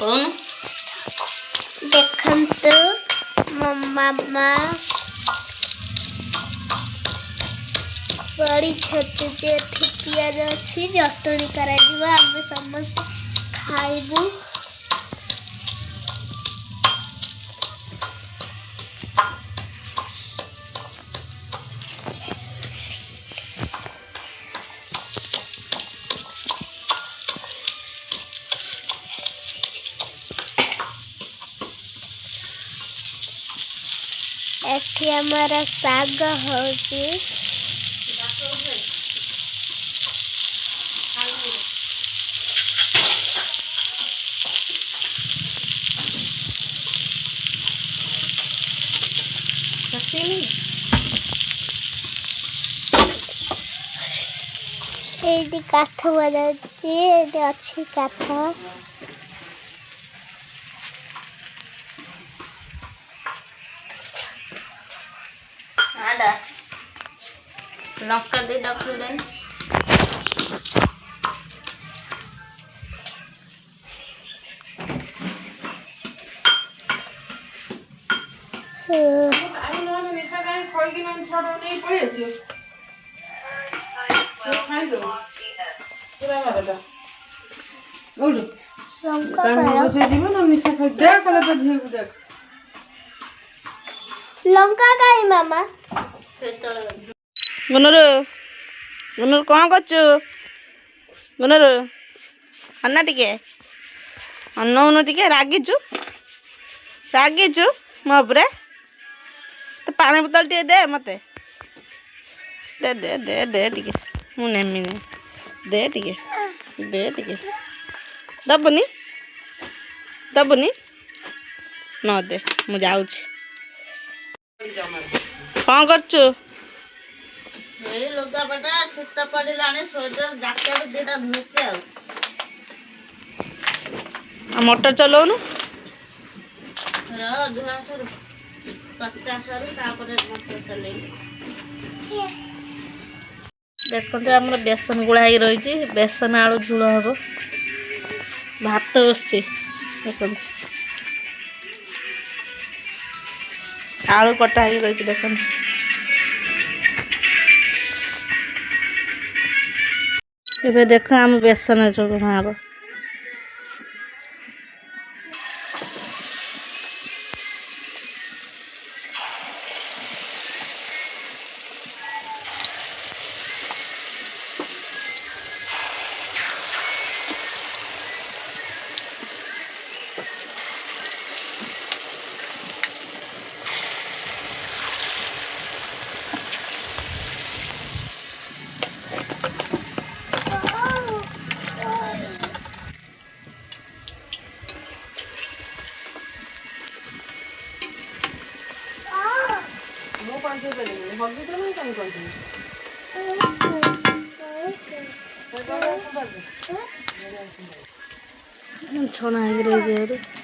कौन देखंतु मामा बड़ी छतु जे पियाज अच्छी जटणी करा आम समस्त खाइबू। एठी हमारा साग होची एठी काठ बजाची एठी अच्छी काठ आडा लंका दे डॉक्टर ले लंका काई मामा गुनर गुनर कौन करचु गुनर अन्ना टिके अन्न उन्न टिके रागिचु मो उपरे तो पानी बोतल टे दे मते दे दे दे दे टिके मु नेमी दे टिके दबनी न दे मु जाऊँ कौन करचु ए लुगा पटा सुस्ता पड़िलाने सोजर जाकेट देटा धुचे आ मोटर चलाऊनु र दुहासर 50 रु तापर मोटर चले देखते आम बेसन गुड़ा ही रही बेसन आलू झोल हम भात बसची देख आलू कटा ही रही देख ए देख आम बेसन झोल हम छना रही